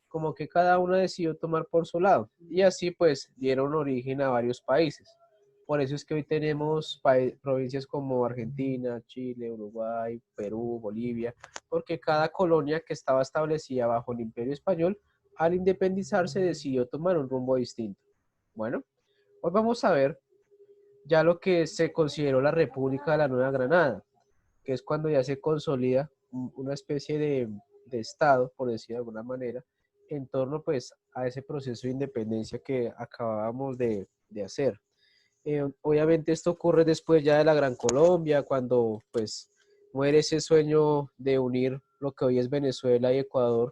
como que cada una decidió tomar por su lado y así pues dieron origen a varios países. Por eso es que hoy tenemos provincias como Argentina, Chile, Uruguay, Perú, Bolivia, porque cada colonia que estaba establecida bajo el Imperio Español, al independizarse decidió tomar un rumbo distinto. Bueno, hoy vamos a ver ya lo que se consideró la República de la Nueva Granada, que es cuando ya se consolida una especie de Estado, por decir de alguna manera, en torno pues a ese proceso de independencia que acabábamos de hacer. Obviamente esto ocurre después ya de la Gran Colombia, cuando pues muere ese sueño de unir lo que hoy es Venezuela y Ecuador,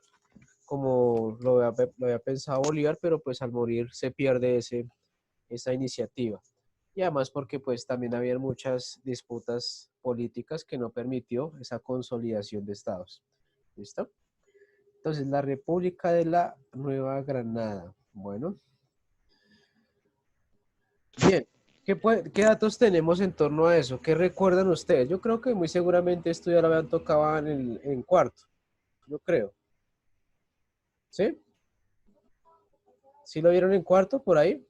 como lo había pensado Bolívar, pero pues al morir se pierde esa iniciativa. Y además porque pues también había muchas disputas políticas que no permitió esa consolidación de estados. ¿Listo? Entonces, la República de la Nueva Granada. Bueno. Bien. ¿Qué datos tenemos en torno a eso? ¿Qué recuerdan ustedes? Yo creo que muy seguramente esto ya lo habían tocado en cuarto. Yo creo. ¿Sí? ¿Sí lo vieron en cuarto por ahí?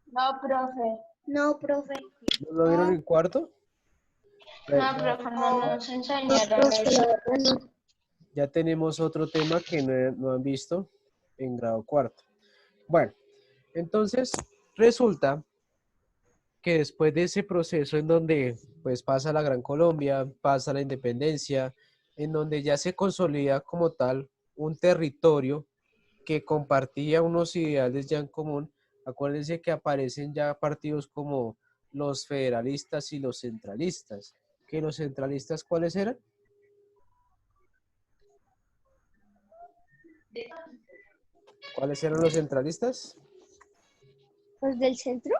No, profe. No, profe. ¿No lo vieron en cuarto? No, profe, no nos enseñaron eso. Ya tenemos otro tema que no han visto en grado cuarto. Bueno, entonces resulta que después de ese proceso en donde pues pasa la Gran Colombia, pasa la independencia, en donde ya se consolida como tal un territorio que compartía unos ideales ya en común, acuérdense que aparecen ya partidos como los federalistas y los centralistas, que los centralistas ¿cuáles eran? ¿Cuáles eran los centralistas? ¿Los del centro?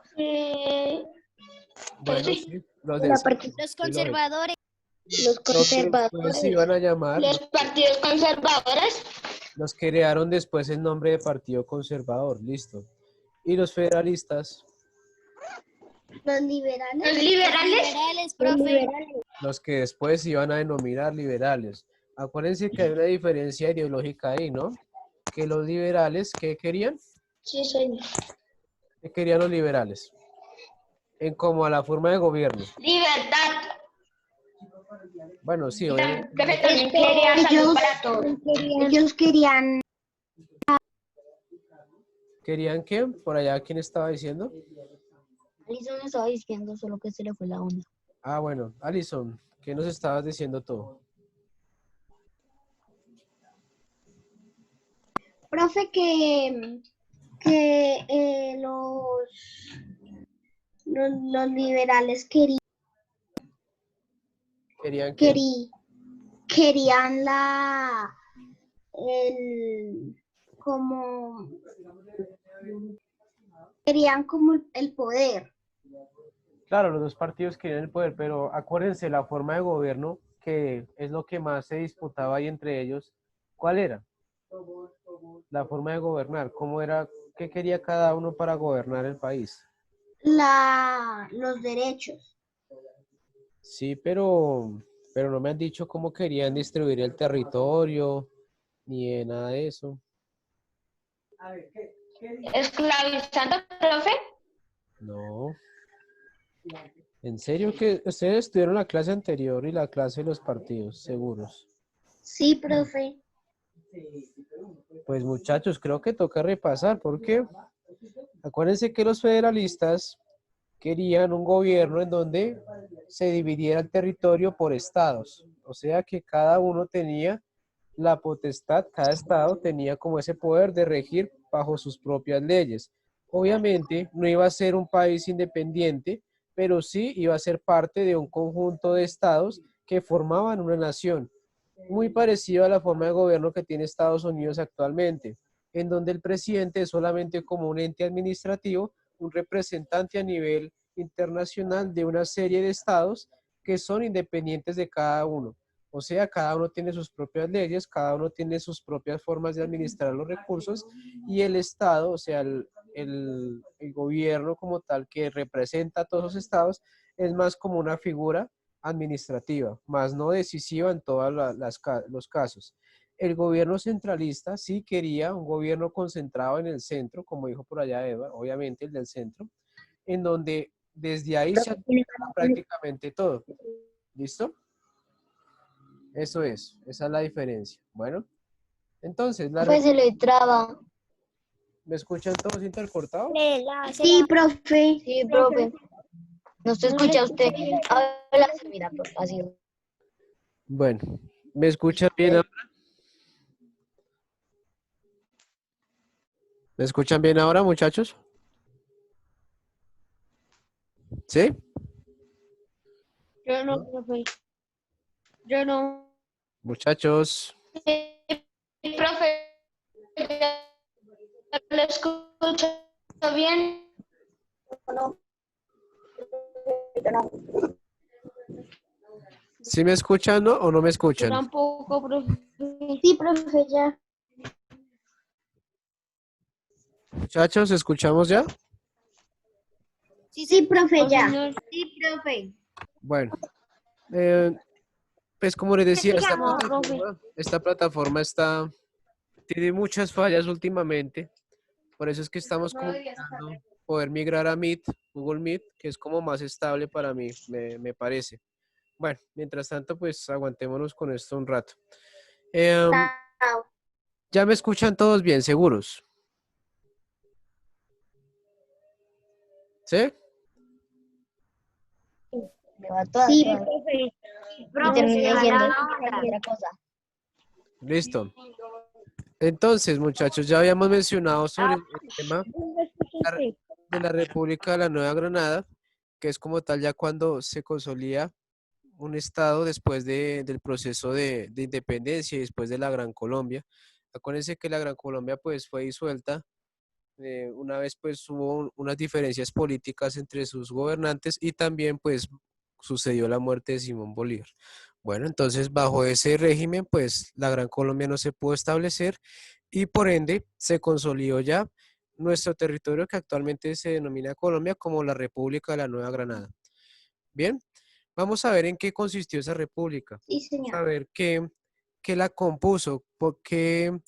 Bueno, Sí. sí, los del centro. Los conservadores. Los Lo que después se iban a llamar, Los partidos conservadores. los que crearon después el nombre de Partido Conservador, listo. Y los federalistas, Los liberales. Los liberales, profe. los que después se iban a denominar liberales. Acuérdense que hay una diferencia ideológica ahí, ¿no? Que los liberales, ¿qué querían? Sí, señor. ¿Qué querían los liberales? En como a la forma de gobierno. Libertad. Bueno, sí, obviamente. Profe, también quería salud para todos. Ellos querían. ¿Querían qué? Por allá, ¿quién estaba diciendo? Alison me estaba diciendo, solo que se le fue la onda. Ah, bueno, Alison, ¿qué nos estabas diciendo tú? Profe, que los liberales ¿Querían qué? querían como, querían como el poder. Claro, los dos partidos querían el poder, pero acuérdense, la forma de gobierno, que es lo que más se disputaba ahí entre ellos, ¿cuál era? La forma de gobernar, ¿cómo era? ¿Qué quería cada uno para gobernar el país? Los derechos. Sí, pero no me han dicho cómo querían distribuir el territorio, ni de nada de eso. ¿Esclavizando, profe? No. ¿En serio que ustedes estuvieron la clase anterior y la clase de los partidos, seguros? Sí, profe. Pues muchachos, creo que toca repasar, porque acuérdense que los federalistas querían un gobierno en donde se dividiera el territorio por estados, o sea que cada uno tenía la potestad, cada estado tenía como ese poder de regir bajo sus propias leyes. Obviamente no iba a ser un país independiente, pero sí iba a ser parte de un conjunto de estados que formaban una nación, muy parecido a la forma de gobierno que tiene Estados Unidos actualmente, en donde el presidente es solamente como un ente administrativo, un representante a nivel internacional de una serie de estados que son independientes de cada uno. O sea, cada uno tiene sus propias leyes, cada uno tiene sus propias formas de administrar los recursos y el Estado, o sea, el gobierno como tal que representa a todos los estados, es más como una figura administrativa, más no decisiva en todos los casos. El gobierno centralista sí quería un gobierno concentrado en el centro, como dijo por allá Eva, obviamente el del centro, en donde desde ahí se administraba prácticamente todo. ¿Listo? Eso es, esa es la diferencia. Bueno, entonces, Profe, se le traba. ¿me escuchan todos intercortados? Sí, profe. Sí, profe. No se escucha usted. Habla, mira, así. Bueno, ¿me escuchan bien ahora? ¿Me escuchan bien ahora, muchachos? ¿Sí? Yo no, profe. Yo no. Muchachos, Profe, ¿lo escucho bien? ¿sí me escuchan o no me Yo escuchan? tampoco, profe. Sí, profe, ya. Muchachos, ¿escuchamos ya? Sí, profe, Oh, ya. señor. Sí, profe. Bueno, eh, pues como les decía, No, profe. esta plataforma tiene muchas fallas últimamente. Por eso es que estamos como buscando poder migrar a Meet, Google Meet, que es como más estable para mí, me parece. Bueno, mientras tanto, pues aguantémonos con esto un rato. Em, Chao. ya me escuchan todos bien, seguros. ¿Sí? Me va toda, Sí, toda. profe. Y termina diciendo otra cosa. Listo. Entonces, muchachos, ya habíamos mencionado sobre el tema de la República de la Nueva Granada, que es como tal ya cuando se consolida un estado después del proceso de independencia y después de la Gran Colombia. Acuérdense que la Gran Colombia pues fue disuelta. Una vez pues hubo unas diferencias políticas entre sus gobernantes y también pues sucedió la muerte de Simón Bolívar. Bueno, entonces bajo ese régimen pues la Gran Colombia no se pudo establecer y por ende se consolidó ya nuestro territorio que actualmente se denomina Colombia como la República de la Nueva Granada. Bien, vamos a ver en qué consistió esa república. Sí, Vamos señor. a ver qué la compuso, qué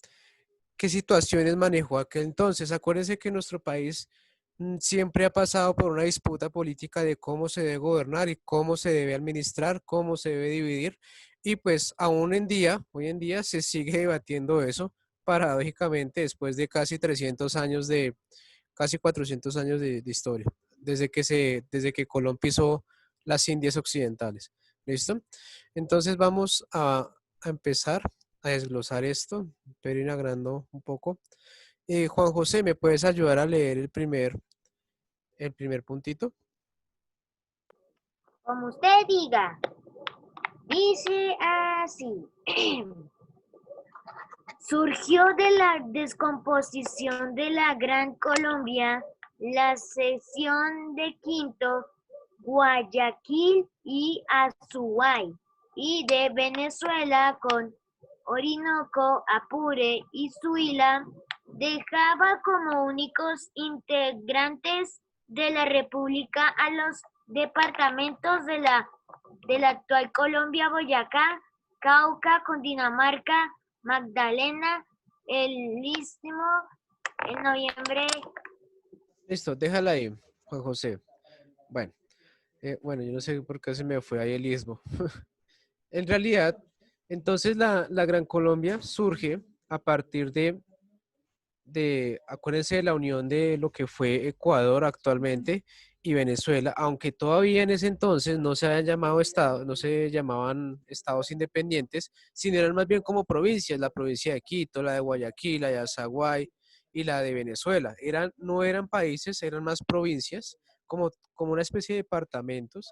situaciones manejó aquel entonces. Acuérdense que nuestro país siempre ha pasado por una disputa política de cómo se debe gobernar y cómo se debe administrar, cómo se debe dividir. Y pues aún hoy en día se sigue debatiendo eso, paradójicamente, después de casi 300 años casi 400 años de historia, desde que Colón pisó las Indias Occidentales. ¿Listo? Entonces vamos a empezar a desglosar esto, pero inagrando un poco. Juan José, ¿me puedes ayudar a leer el primer puntito? Como usted diga, dice así. Surgió de la descomposición de la Gran Colombia la sección de Quinto, Guayaquil y Azuay, y de Venezuela con Orinoco, Apure y Suila, dejaba como únicos integrantes de la República a los departamentos de la actual Colombia, Boyacá, Cauca, Cundinamarca, Magdalena, el Istmo, en noviembre. Listo, déjala ahí, Juan José. Bueno, bueno, yo no sé por qué se me fue ahí el istmo. En realidad, entonces la Gran Colombia surge a partir acuérdense de la unión de lo que fue Ecuador actualmente y Venezuela, aunque todavía en ese entonces no se habían llamado estados, no se llamaban estados independientes, sino eran más bien como provincias, la provincia de Quito, la de Guayaquil, la de Azaguay y la de Venezuela. No eran países, eran más provincias, como una especie de departamentos.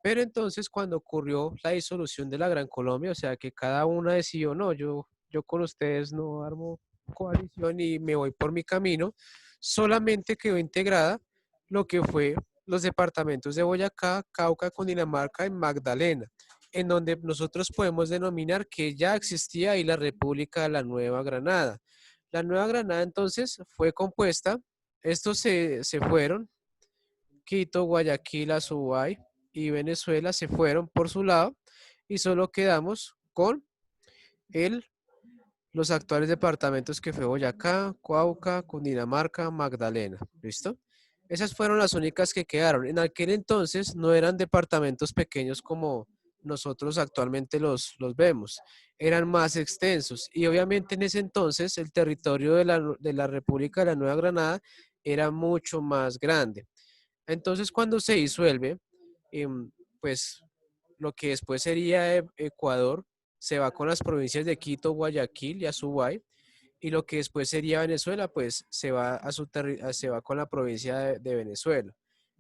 Pero entonces cuando ocurrió la disolución de la Gran Colombia, o sea que cada una decidió, no, yo con ustedes no armo coalición y me voy por mi camino, solamente quedó integrada lo que fue los departamentos de Boyacá, Cauca, Cundinamarca y Magdalena, en donde nosotros podemos denominar que ya existía ahí la República de la Nueva Granada. La Nueva Granada entonces fue compuesta, estos se fueron, Quito, Guayaquil, Azubay y Venezuela se fueron por su lado y solo quedamos con el los actuales departamentos que fue Boyacá, Cauca, Cundinamarca, Magdalena. ¿Listo? Esas fueron las únicas que quedaron. En aquel entonces no eran departamentos pequeños como nosotros actualmente los vemos. Eran más extensos y obviamente en ese entonces el territorio de la República de la Nueva Granada era mucho más grande. Entonces cuando se disuelve, em, pues lo que después sería Ecuador se va con las provincias de Quito, Guayaquil y Azubay, y lo que después sería Venezuela, pues se va, se va con la provincia de Venezuela,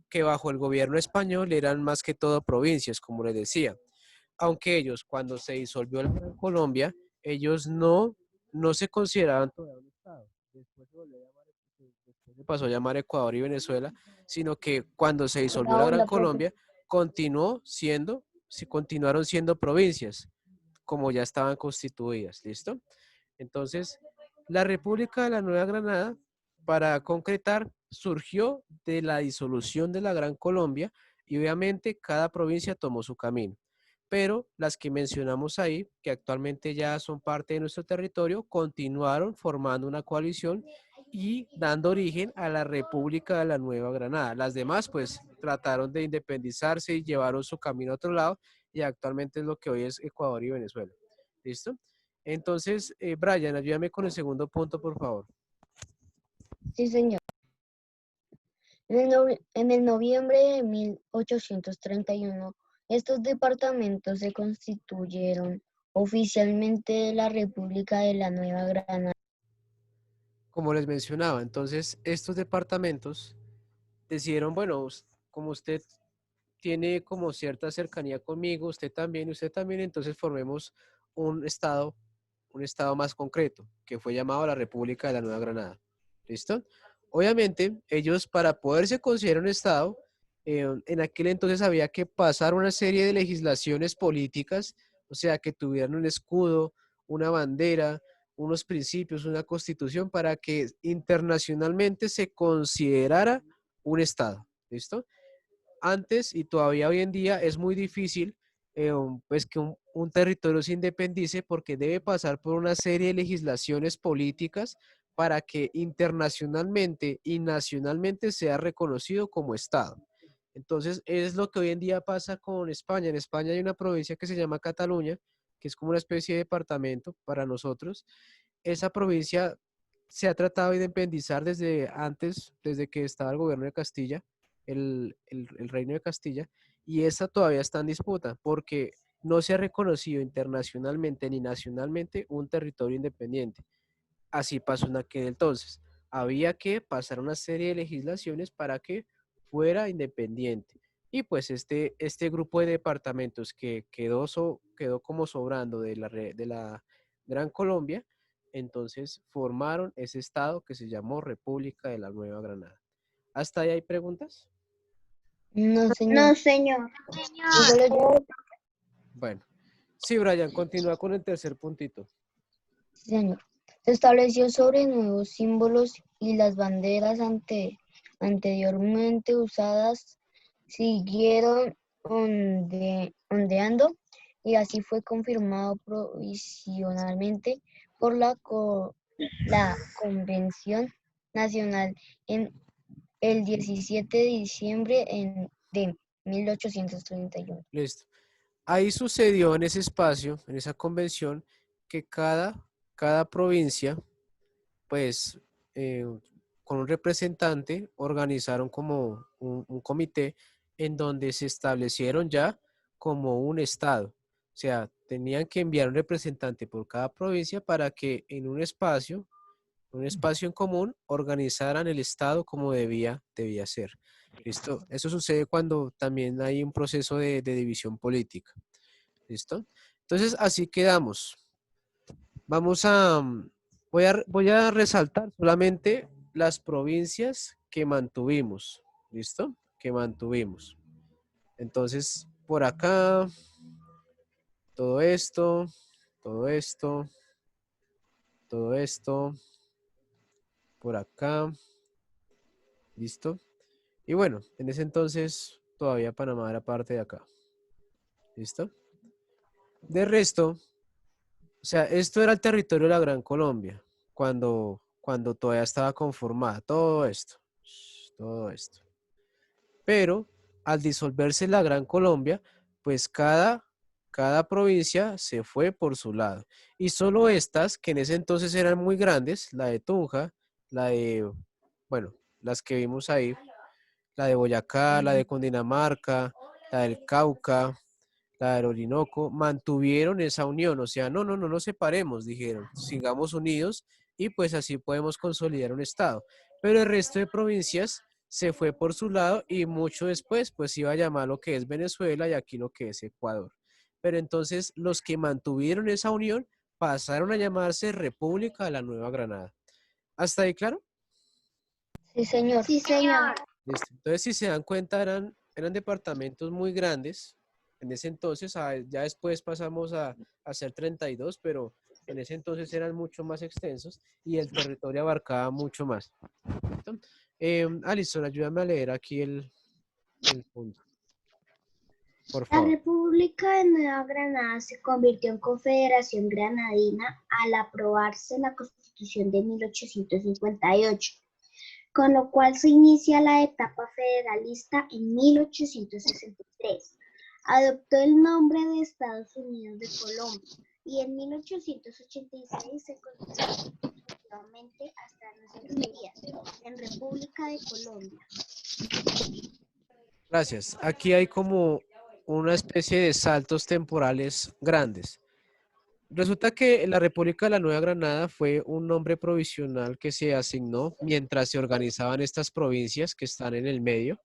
que bajo el gobierno español eran más que todo provincias, como les decía. Aunque ellos, cuando se disolvió la Gran Colombia, ellos no se consideraban todavía un Estado. Después se volvió a llamar, después se pasó a llamar Ecuador y Venezuela, sino que cuando se disolvió la Hola, Gran hola, profe. Colombia, continuó siendo, sí, continuaron siendo provincias, como ya estaban constituidas, ¿listo? Entonces, la República de la Nueva Granada, para concretar, surgió de la disolución de la Gran Colombia y obviamente cada provincia tomó su camino. Pero las que mencionamos ahí, que actualmente ya son parte de nuestro territorio, continuaron formando una coalición y dando origen a la República de la Nueva Granada. Las demás, pues, trataron de independizarse y llevaron su camino a otro lado y actualmente es lo que hoy es Ecuador y Venezuela. ¿Listo? Entonces, Brian, ayúdame con el segundo punto, por favor. Sí, señor. En el noviembre de 1831, estos departamentos se constituyeron oficialmente de la República de la Nueva Granada. Como les mencionaba, entonces estos departamentos decidieron, bueno, como usted tiene como cierta cercanía conmigo, usted también, entonces formemos un estado más concreto, que fue llamado la República de la Nueva Granada. ¿Listo? Obviamente, ellos para poderse considerar un estado, en aquel entonces había que pasar una serie de legislaciones políticas, o sea, que tuvieran un escudo, una bandera, unos principios, una constitución para que internacionalmente se considerara un estado. ¿Listo? Antes y todavía hoy en día es muy difícil pues que un territorio se independice porque debe pasar por una serie de legislaciones políticas para que internacionalmente y nacionalmente sea reconocido como Estado. Entonces, es lo que hoy en día pasa con España. En España hay una provincia que se llama Cataluña, que es como una especie de departamento para nosotros. Esa provincia se ha tratado de independizar desde antes, desde que estaba el gobierno de Castilla, el reino de Castilla, y esa todavía está en disputa porque no se ha reconocido internacionalmente ni nacionalmente un territorio independiente. Así pasó en aquel entonces. Había que pasar una serie de legislaciones para que fuera independiente. Y pues este grupo de departamentos que quedó como sobrando de la Gran Colombia, entonces formaron ese estado que se llamó República de la Nueva Granada. ¿Hasta ahí hay preguntas? No, señor. No, señor. Dígalo yo. Bueno, sí, Brian, continúa con el tercer puntito. Sí, señor. Se estableció sobre nuevos símbolos y las banderas anteriormente usadas siguieron ondeando y así fue confirmado provisionalmente por la Convención Nacional en el 17 de diciembre de 1831. Listo. Ahí sucedió en ese espacio, en esa convención, que cada provincia, pues, con un representante, organizaron como un comité en donde se establecieron ya como un estado. O sea, tenían que enviar un representante por cada provincia para que en un espacio en común, organizaran el estado como debía ser. ¿Listo? Eso sucede cuando también hay un proceso de división política. ¿Listo? Entonces, así quedamos. Vamos a, voy a resaltar solamente las provincias que mantuvimos. ¿Listo? Que mantuvimos. Entonces, por acá, todo esto, todo esto, todo esto, por acá. ¿Listo? Y bueno, en ese entonces todavía Panamá era parte de acá. ¿Listo? De resto, O sea, esto era el territorio de la Gran Colombia, cuando todavía estaba conformada, todo esto, todo esto. Pero al disolverse la Gran Colombia, pues cada provincia se fue por su lado. Y solo estas, que en ese entonces eran muy grandes, la de Tunja, la de, bueno, las que vimos ahí, la de Boyacá, la de Cundinamarca, la del Cauca, la del Orinoco, mantuvieron esa unión, o sea, no, no, no nos separemos, dijeron, sigamos unidos y pues así podemos consolidar un estado. Pero el resto de provincias se fue por su lado y mucho después pues iba a llamar lo que es Venezuela y aquí lo que es Ecuador. Pero entonces los que mantuvieron esa unión pasaron a llamarse República de la Nueva Granada. ¿Hasta ahí claro? Sí, señor. Sí, señor. Listo. Entonces, si se dan cuenta, eran departamentos muy grandes. En ese entonces, ya después pasamos a hacer 32, pero en ese entonces eran mucho más extensos y el territorio abarcaba mucho más. ¿Listo? Alison, ayúdame a leer aquí el punto, por La favor. República de Nueva Granada se convirtió en Confederación Granadina al aprobarse la Constitución de 1858, con lo cual se inicia la etapa federalista en 1863. Adoptó el nombre de Estados Unidos de Colombia y en 1886 se constituyó definitivamente hasta nuestros días en República de Colombia. Gracias. Aquí hay como una especie de saltos temporales grandes. Resulta que la República de la Nueva Granada fue un nombre provisional que se asignó mientras se organizaban estas provincias que están en el medio.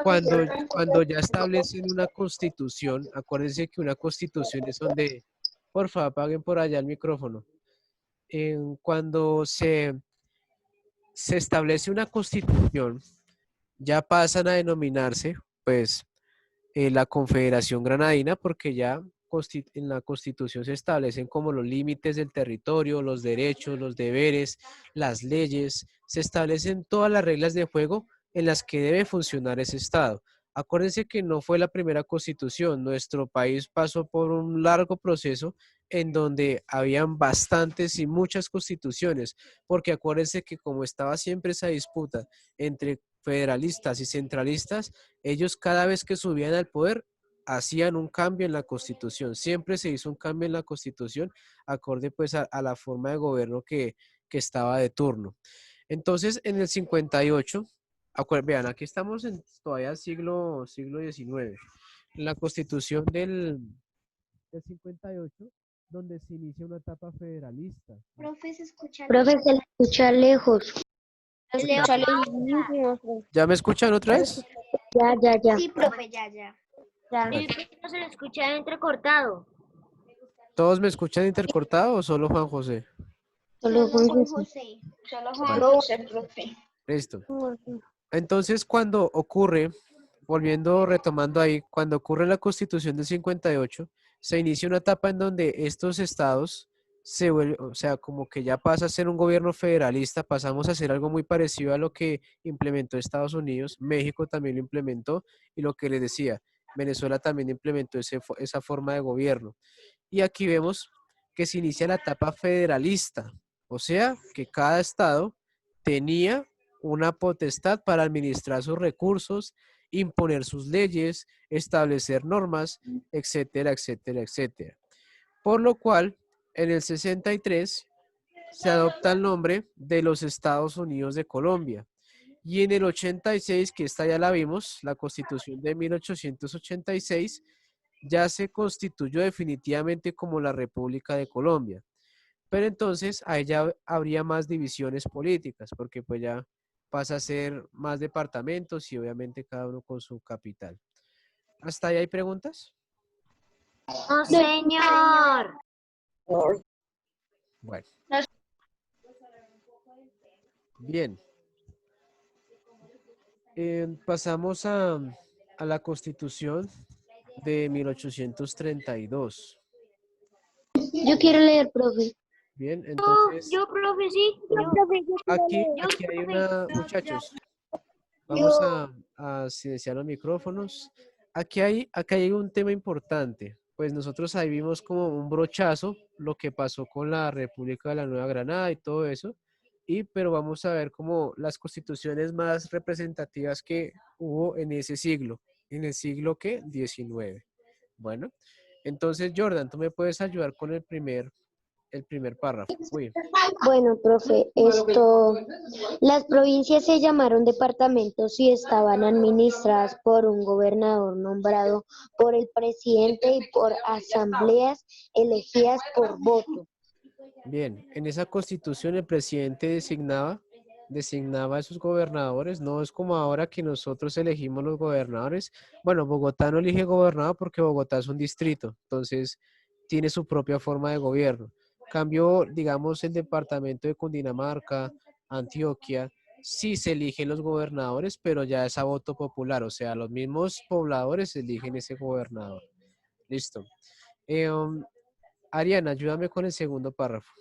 Cuando ya establecen una constitución, acuérdense que una constitución es donde, por favor, apaguen por allá el micrófono. Cuando se establece una constitución, ya pasan a denominarse, pues, la Confederación Granadina, porque ya en la Constitución se establecen como los límites del territorio, los derechos, los deberes, las leyes, se establecen todas las reglas de juego en las que debe funcionar ese Estado. Acuérdense que no fue la primera Constitución, nuestro país pasó por un largo proceso en donde habían bastantes y muchas constituciones, porque acuérdense que como estaba siempre esa disputa entre federalistas y centralistas, ellos cada vez que subían al poder hacían un cambio en la constitución. Siempre se hizo un cambio en la constitución acorde pues a la forma de gobierno que estaba de turno. Entonces en el 58, vean, aquí estamos en todavía siglo XIX, en la constitución del 58, donde se inicia una etapa federalista. Profe, se escucha. Profe, se le escucha lejos. ¿Ya me escuchan otra vez? Ya. Sí, profe, ya. No se le escucha entrecortado. ¿Todos me escuchan intercortado o solo Juan José? Solo Juan José. José. Solo Vale. Juan José, profe. Listo. Entonces, cuando ocurre, retomando ahí, cuando ocurre la Constitución del 58, se inicia una etapa en donde estos estados se vuelven, o sea, como que ya pasa a ser un gobierno federalista, pasamos a hacer algo muy parecido a lo que implementó Estados Unidos, México también lo implementó, y lo que les decía, Venezuela también implementó esa forma de gobierno. Y aquí vemos que se inicia la etapa federalista, o sea, que cada estado tenía una potestad para administrar sus recursos, imponer sus leyes, establecer normas, etcétera, etcétera, etcétera. Por lo cual, en el 63 se adopta el nombre de los Estados Unidos de Colombia. Y en el 86, que esta ya la vimos, la Constitución de 1886, ya se constituyó definitivamente como la República de Colombia. Pero entonces ahí ya habría más divisiones políticas, porque pues ya pasa a ser más departamentos y obviamente cada uno con su capital. ¿Hasta ahí hay preguntas? No, señor. Bueno. Bien. Pasamos a la Constitución de 1832. Yo quiero leer, profe. Bien, entonces Yo, profe, sí. aquí hay muchachos, vamos a silenciar los micrófonos. Aquí hay un tema importante. pues nosotros ahí vimos como un brochazo lo que pasó con la República de la Nueva Granada y todo eso. Pero vamos a ver como las constituciones más representativas que hubo en ese siglo, en el siglo que 19. Bueno, entonces Jordan, tú me puedes ayudar con el primer párrafo. Uy, Bueno, profe, las provincias se llamaron departamentos y estaban administradas por un gobernador nombrado por el presidente y por asambleas elegidas por voto. bien, en esa constitución el presidente designaba a sus gobernadores, no es como ahora que nosotros elegimos los gobernadores. Bueno, Bogotá no elige gobernador porque Bogotá es un distrito, entonces tiene su propia forma de gobierno. Cambio, digamos, el departamento de Cundinamarca, Antioquia, sí se eligen los gobernadores, pero ya es a voto popular, o sea, los mismos pobladores eligen ese gobernador. Listo. Eh, um, Ariana, ayúdame con el segundo párrafo.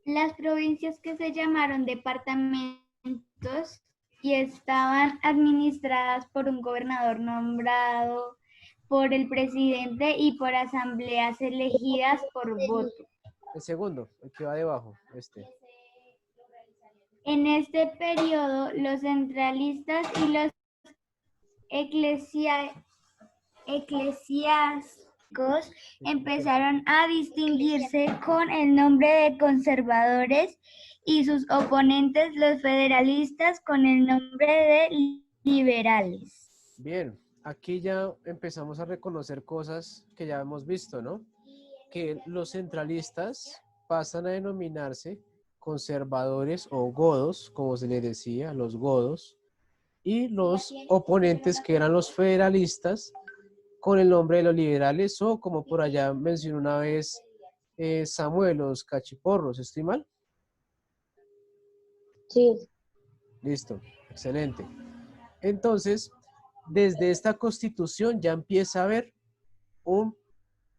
Las provincias que se llamaron departamentos y estaban administradas por un gobernador nombrado por el presidente y por asambleas elegidas por voto. El segundo, el que va debajo, este. En este periodo, los centralistas y los eclesiásticos empezaron a distinguirse con el nombre de conservadores y sus oponentes, los federalistas, con el nombre de liberales. Bien, aquí ya empezamos a reconocer cosas que ya hemos visto, ¿no? Que los centralistas pasan a denominarse conservadores o godos, como se les decía, los godos, y los oponentes, que eran los federalistas, con el nombre de los liberales, o como por allá mencionó una vez Samuel, los cachiporros. ¿Estoy mal? Sí. Listo, excelente. Entonces, desde esta constitución ya empieza a haber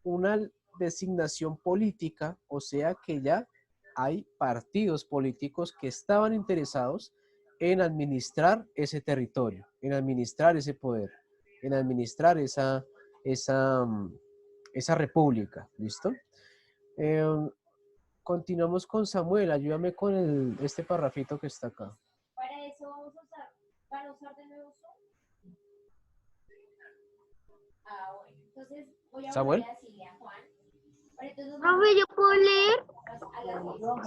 una designación política, o sea que ya hay partidos políticos que estaban interesados en administrar ese territorio, en administrar ese poder, en administrar esa república. ¿Listo? Eh, Continuamos con Samuel. Ayúdame con este parrafito que está acá. Samuel. Profe, ¿yo puedo leer?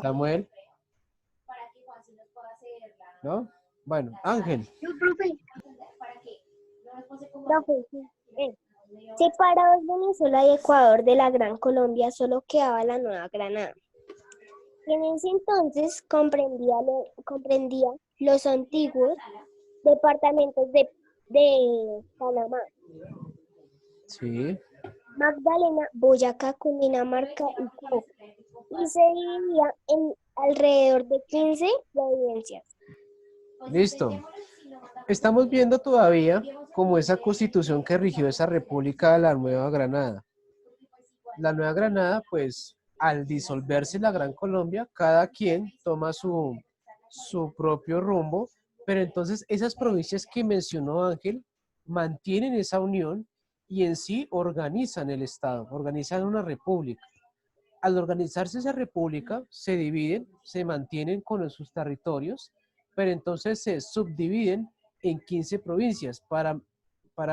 Samuel. ¿No? Bueno, Ángel. Yo, profe. Profe, sí. Separados Venezuela y Ecuador de la Gran Colombia, solo quedaba la Nueva Granada. En ese entonces comprendía los antiguos departamentos de Panamá, Sí. Magdalena, Boyacá, Cundinamarca y Cauca, y se dividía en alrededor de 15 provincias. Listo. Estamos viendo todavía como esa constitución que rigió esa república de la Nueva Granada. La Nueva Granada, pues, al disolverse la Gran Colombia, cada quien toma su propio rumbo, pero entonces esas provincias que mencionó Ángel mantienen esa unión y en sí organizan el Estado, organizan una república. Al organizarse esa república, se dividen, se mantienen con sus territorios, pero entonces se subdividen en 15 provincias para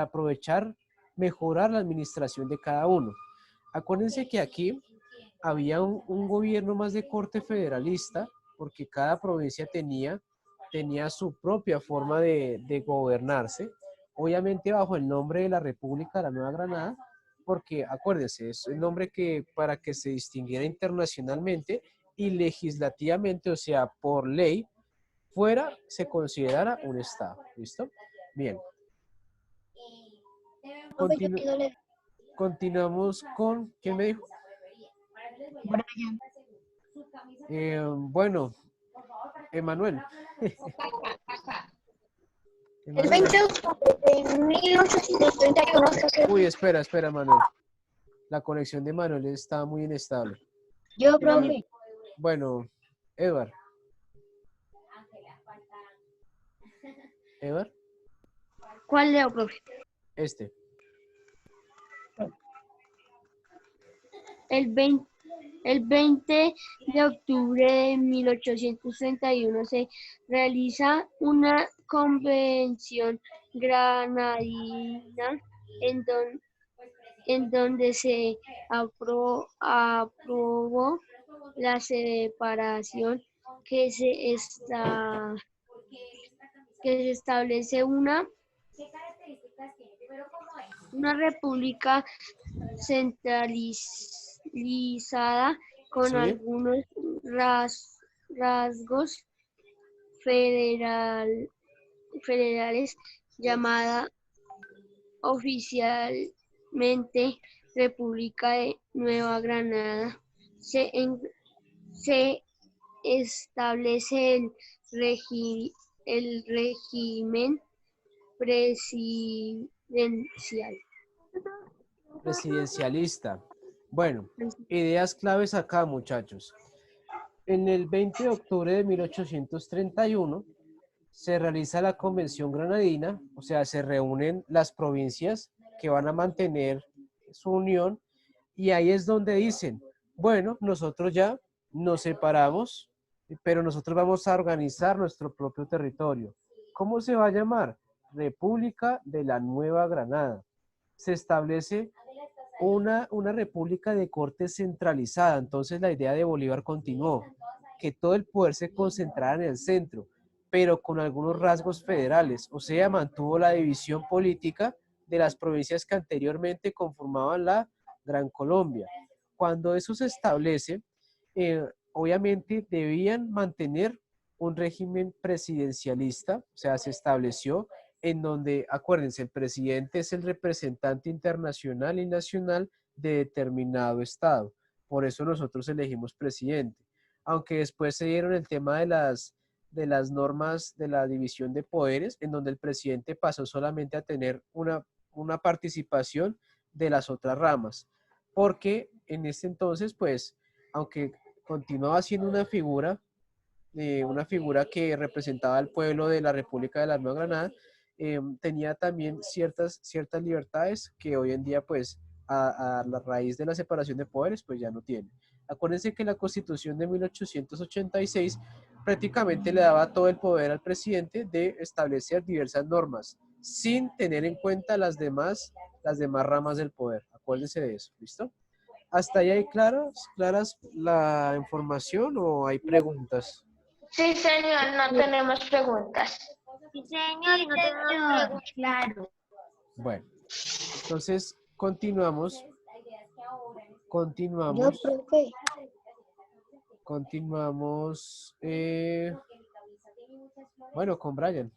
aprovechar, mejorar la administración de cada uno. Acuérdense que aquí había un gobierno más de corte federalista, porque cada provincia tenía su propia forma de gobernarse, obviamente bajo el nombre de la República de la Nueva Granada, porque acuérdense, es el nombre que para que se distinguiera internacionalmente y legislativamente, o sea, por ley, se considerara un Estado. ¿Listo? Bien. Continuamos con, ¿quién me dijo? Bueno, Emanuel. El 20 de octubre de 1831. Uy, espera, Manuel. La conexión de Manuel está muy inestable. Yo, profe. Bueno, Edward. Edward, ¿Cuál leo, profe? este. El 20 de octubre de 1831 se realiza una convención granadina en, en donde se aprobó la separación que que se establece una república centralizada con Sí, algunos rasgos federales llamada oficialmente República de Nueva Granada. Se establece el régimen presidencial. presidencialista. Bueno, ideas claves acá, muchachos. En el 20 de octubre de 1831 se realiza la Convención Granadina, o sea, se reúnen las provincias que van a mantener su unión y ahí es donde dicen, bueno, nosotros ya nos separamos, pero nosotros vamos a organizar nuestro propio territorio. ¿Cómo se va a llamar? República de la Nueva Granada. Se establece una república de corte centralizada. Entonces la idea de Bolívar continuó, que todo el poder se concentrara en el centro, pero con algunos rasgos federales, o sea, mantuvo la división política de las provincias que anteriormente conformaban la Gran Colombia. Cuando eso se establece, obviamente debían mantener un régimen presidencialista, o sea, se estableció en donde, acuérdense, el presidente es el representante internacional y nacional de determinado estado. Por eso nosotros elegimos presidente. Aunque después se dieron el tema de las normas de la división de poderes, en donde el presidente pasó solamente a tener una participación de las otras ramas. Porque en este entonces, pues, aunque continuaba siendo una figura que representaba al pueblo de la República de la Nueva Granada, tenía también ciertas libertades que hoy en día, pues, a la raíz de la separación de poderes, pues ya no tiene. Acuérdense que la Constitución de 1886 prácticamente le daba todo el poder al presidente de establecer diversas normas, sin tener en cuenta las demás ramas del poder. Acuérdense de eso, ¿listo? ¿Hasta ahí hay claras la información o hay preguntas? Sí, señor, no tenemos preguntas. Sí, señor, y no tenemos Señor, preguntas. claro. Bueno, entonces continuamos, Yo, continuamos, profe, continuamos, bueno, con Brian.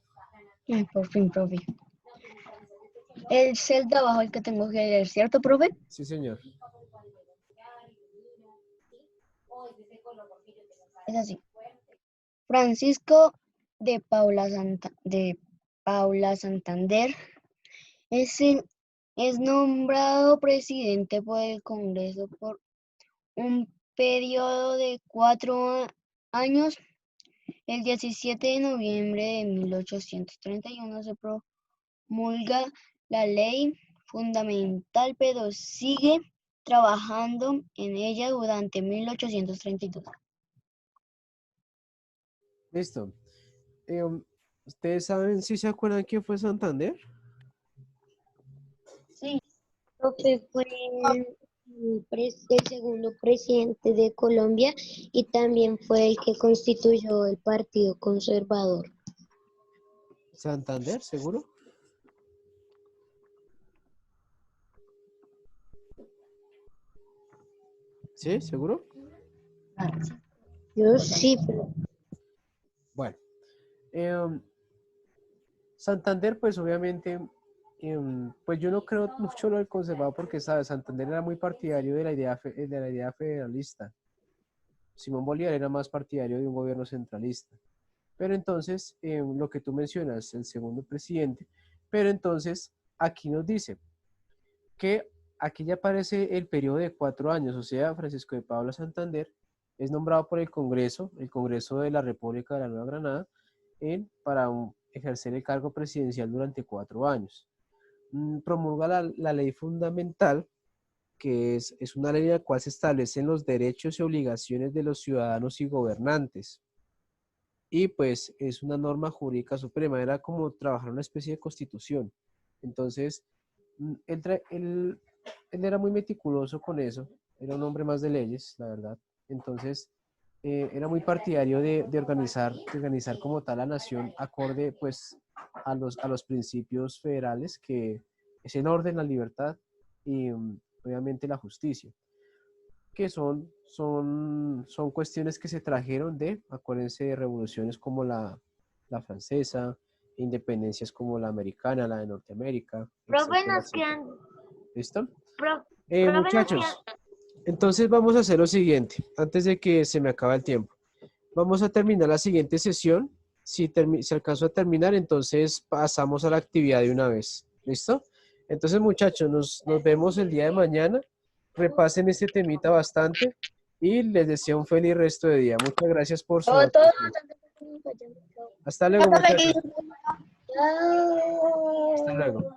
Ay, por fin, profe. Es el de abajo el que tengo que leer, ¿cierto, profe? Sí, señor. Es así. Francisco de Paula Santander es nombrado presidente por el Congreso por un periodo de 4 años. El 17 de noviembre de 1831 se promulga la ley fundamental, pero sigue trabajando en ella durante 1832. Listo. ¿Ustedes saben si se acuerdan quién fue Santander? Sí, profe fue el segundo presidente de Colombia y también fue el que constituyó el Partido Conservador. ¿Santander, seguro? ¿Sí? ¿Seguro? Yo sí, pero Bueno, Santander, pues obviamente, pues yo no creo mucho lo del conservador porque, ¿sabes? Santander era muy partidario de de la idea federalista. Simón Bolívar era más partidario de un gobierno centralista. Pero entonces, lo que tú mencionas, el segundo presidente, pero entonces aquí nos dice que aquí ya aparece el periodo de 4 años, o sea, Francisco de Paula Santander es nombrado por el Congreso de la República de la Nueva Granada, para ejercer el cargo presidencial durante 4 años. Promulga la ley fundamental que es una ley en la cual se establecen los derechos y obligaciones de los ciudadanos y gobernantes. Y pues es una norma jurídica suprema, era como trabajar una especie de constitución. Entonces, él era muy meticuloso con eso, era un hombre más de leyes, la verdad. Entonces, era muy partidario de organizar como tal la nación acorde pues a los principios federales, que es el orden, la libertad y obviamente la justicia, que son cuestiones que se trajeron acuérdense, de revoluciones como la francesa, independencias como la americana, la de Norteamérica, Profe, etcétera, nos etcétera. quedan, ¿Listo? pro- profe, nos Muchachos, quedan, entonces vamos a hacer lo siguiente, antes de que se me acabe el tiempo. Vamos a terminar la siguiente sesión. Si alcanzo a terminar, entonces pasamos a la actividad de una vez. ¿Listo? Entonces, muchachos, nos vemos el día de mañana. Repasen este temita bastante y les deseo un feliz resto de día. Muchas gracias por su atención. Hasta luego, muchachos. Hasta luego.